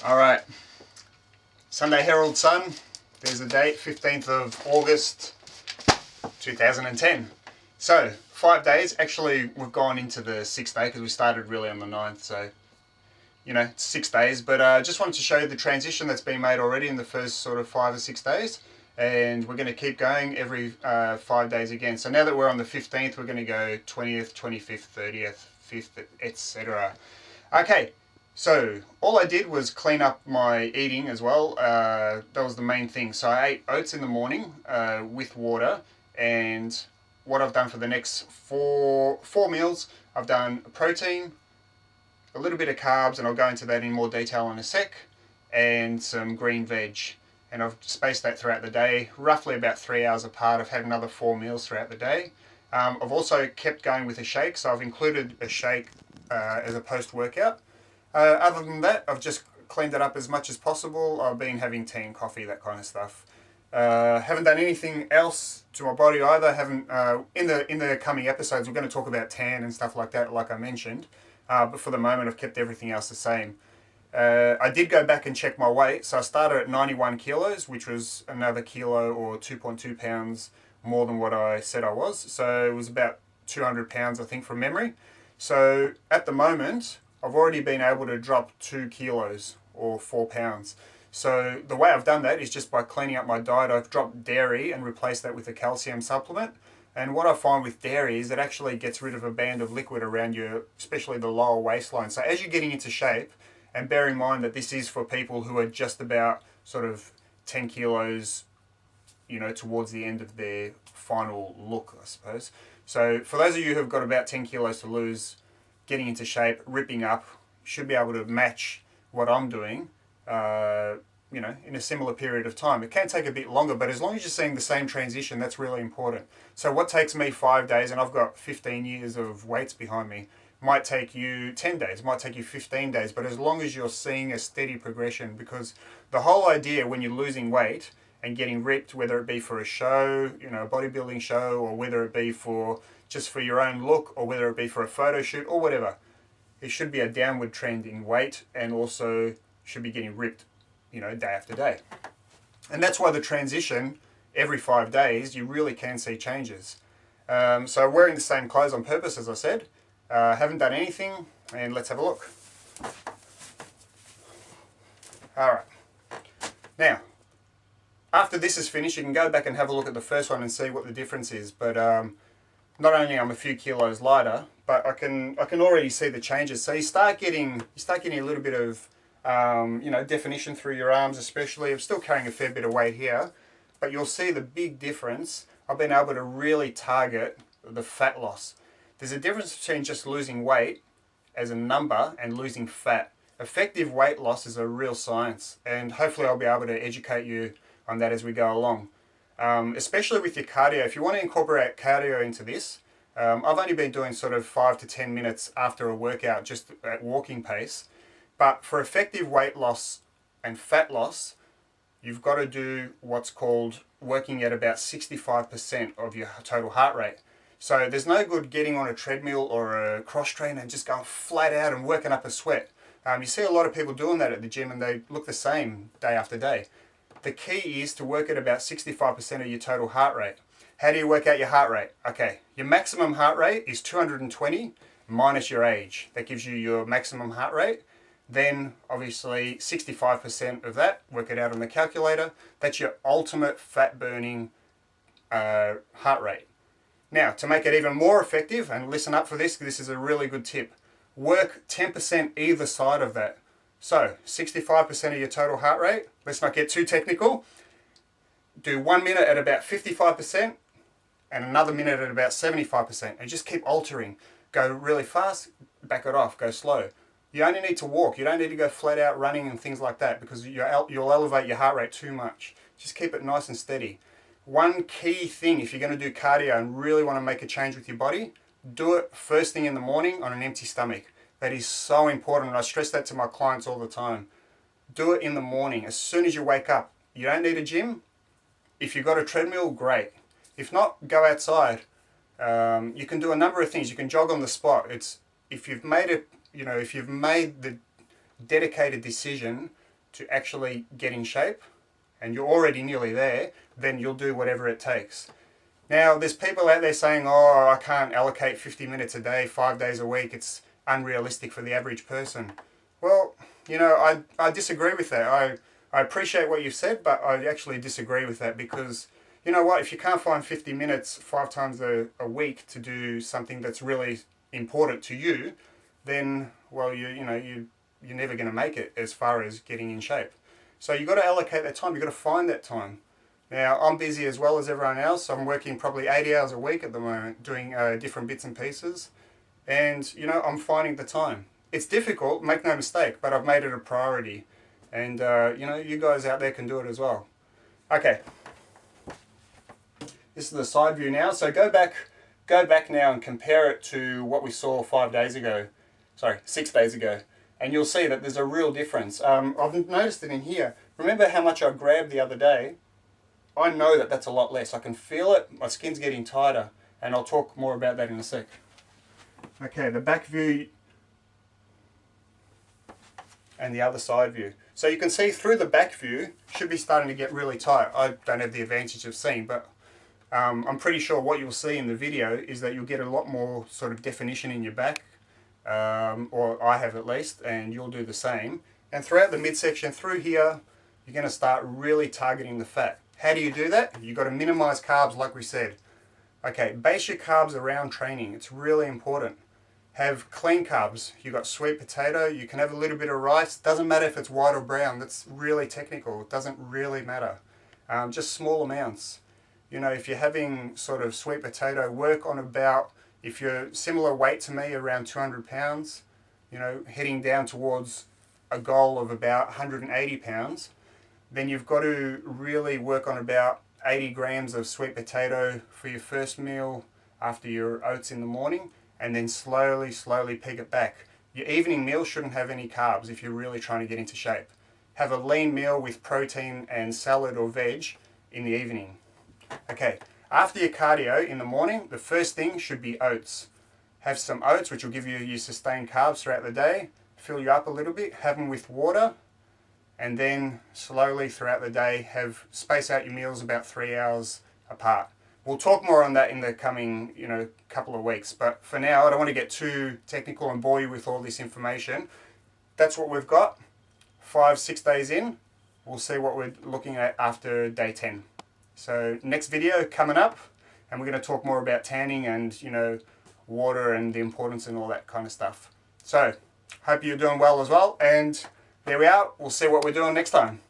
Alright, Sunday Herald Sun, there's the date, 15th of August 2010. So, 5 days, actually we've gone into the 6th day because we started really on the 9th, so you know, it's 6 days, but just wanted to show you the transition that's been made already in the first sort of 5 or 6 days, and we're going to keep going every 5 days again. So now that we're on the 15th, we're going to go 20th, 25th, 30th, 5th, etc. Okay, so all I did was clean up my eating as well. That was the main thing. So I ate oats in the morning with water, and what I've done for the next four meals, I've done protein, a little bit of carbs, and I'll go into that in more detail in a sec, and some green veg. And I've spaced that throughout the day, roughly about 3 hours apart. I've had another 4 meals throughout the day. I've also kept going with a shake, so I've included a shake as a post-workout. Other than that, I've just cleaned it up as much as possible. I've been having tea and coffee, that kind of stuff. Haven't done anything else to my body either. Haven't in the coming episodes we're going to talk about tan and stuff like that, like I mentioned. But for the moment, I've kept everything else the same. I did go back and check my weight. So I started at 91 kilos, which was another kilo or 2.2 pounds more than what I said I was. So it was about 200 pounds, I think, from memory. So at the moment, I've already been able to drop 2 kilos or 4 pounds. So the way I've done that is just by cleaning up my diet. I've dropped dairy and replaced that with a calcium supplement. And what I find with dairy is it actually gets rid of a band of liquid around your, especially the lower waistline. So as you're getting into shape, and bear in mind that this is for people who are just about sort of 10 kilos, you know, towards the end of their final look, I suppose. So for those of you who've got about 10 kilos to lose, getting into shape, ripping up, should be able to match what I'm doing, you know, in a similar period of time. It can take a bit longer, but as long as you're seeing the same transition, that's really important. So what takes me 5 days, and I've got 15 years of weights behind me, might take you 10 days, might take you 15 days, but as long as you're seeing a steady progression, because the whole idea when you're losing weight and getting ripped, whether it be for a show, you know, a bodybuilding show, or whether it be for just for your own look, or whether it be for a photo shoot or whatever, it should be a downward trend in weight, and also should be getting ripped, you know, day after day. And that's why the transition, every 5 days, you really can see changes. So wearing the same clothes on purpose, as I said, haven't done anything, and let's have a look. Alright, now, after this is finished, you can go back and have a look at the first one and see what the difference is, but not only I'm a few kilos lighter, but I can already see the changes. So you start getting a little bit of you know, definition through your arms, especially. I'm still carrying a fair bit of weight here, but you'll see the big difference. I've been able to really target the fat loss. There's a difference between just losing weight as a number and losing fat. Effective weight loss is a real science, and hopefully I'll be able to educate you on that as we go along. Especially with your cardio. If you want to incorporate cardio into this, I've only been doing sort of 5 to 10 minutes after a workout, just at walking pace. But for effective weight loss and fat loss, you've got to do what's called working at about 65% of your total heart rate. So there's no good getting on a treadmill or a cross trainer and just going flat out and working up a sweat. You see a lot of people doing that at the gym, and they look the same day after day. The key is to work at about 65% of your total heart rate. How do you work out your heart rate? Okay, your maximum heart rate is 220 minus your age. That gives you your maximum heart rate. Then obviously 65% of that, work it out on the calculator. That's your ultimate fat burning heart rate. Now, to make it even more effective, and listen up for this, this is a really good tip, work 10% either side of that. So 65% of your total heart rate, let's not get too technical. Do 1 minute at about 55% and another minute at about 75%, and just keep altering. Go really fast, back it off, go slow. You only need to walk. You don't need to go flat out running and things like that, because you'll elevate your heart rate too much. Just keep it nice and steady. One key thing, if you're going to do cardio and really want to make a change with your body, do it first thing in the morning on an empty stomach. That is so important, and I stress that to my clients all the time. Do it in the morning, as soon as you wake up. You don't need a gym. If you've got a treadmill, great. If not, go outside. You can do a number of things. You can jog on the spot. If you've made the dedicated decision to actually get in shape, and you're already nearly there, then you'll do whatever it takes. Now, there's people out there saying, oh, I can't allocate 50 minutes a day, 5 days a week. It's unrealistic for the average person. Well, you know, I disagree with that. I appreciate what you've said, but I actually disagree with that because, you know what, if you can't find 50 minutes 5 times a week to do something that's really important to you, then, well, you're never going to make it as far as getting in shape. So you've got to allocate that time. You've got to find that time. Now, I'm busy as well as everyone else. I'm working probably 80 hours a week at the moment, doing different bits and pieces. And, you know, I'm finding the time. It's difficult, make no mistake, but I've made it a priority. And, you know, you guys out there can do it as well. Okay. This is the side view now. So go back now and compare it to what we saw 6 days ago. And you'll see that there's a real difference. I've noticed it in here. Remember how much I grabbed the other day? I know that that's a lot less. I can feel it. My skin's getting tighter. And I'll talk more about that in a sec. Okay, the back view and the other side view. So you can see through the back view, should be starting to get really tight. I don't have the advantage of seeing, but I'm pretty sure what you'll see in the video is that you'll get a lot more sort of definition in your back, or I have at least, and you'll do the same. And throughout the midsection through here, you're going to start really targeting the fat. How do you do that? You've got to minimize carbs like we said. Okay, base your carbs around training. It's really important. Have clean carbs. You've got sweet potato. You can have a little bit of rice. Doesn't matter if it's white or brown. That's really technical. It doesn't really matter. Just small amounts. You know, if you're having sort of sweet potato, work on about, if you're similar weight to me, around 200 pounds, you know, heading down towards a goal of about 180 pounds, then you've got to really work on about 80 grams of sweet potato for your first meal after your oats in the morning, and then slowly peak it back. Your evening meal shouldn't have any carbs if you're really trying to get into shape. Have a lean meal with protein and salad or veg in the evening. Okay, after your cardio in the morning, the first thing should be oats. Have some oats, which will give you your sustained carbs throughout the day, fill you up a little bit, have them with water, and then slowly throughout the day space out your meals about 3 hours apart. We'll talk more on that in the coming, you know, couple of weeks. But for now, I don't want to get too technical and bore you with all this information. That's what we've got. 5-6 days in, we'll see what we're looking at after day 10. So next video coming up, and we're going to talk more about tanning and, you know, water and the importance and all that kind of stuff. So hope you're doing well as well, and there we are. We'll see what we're doing next time.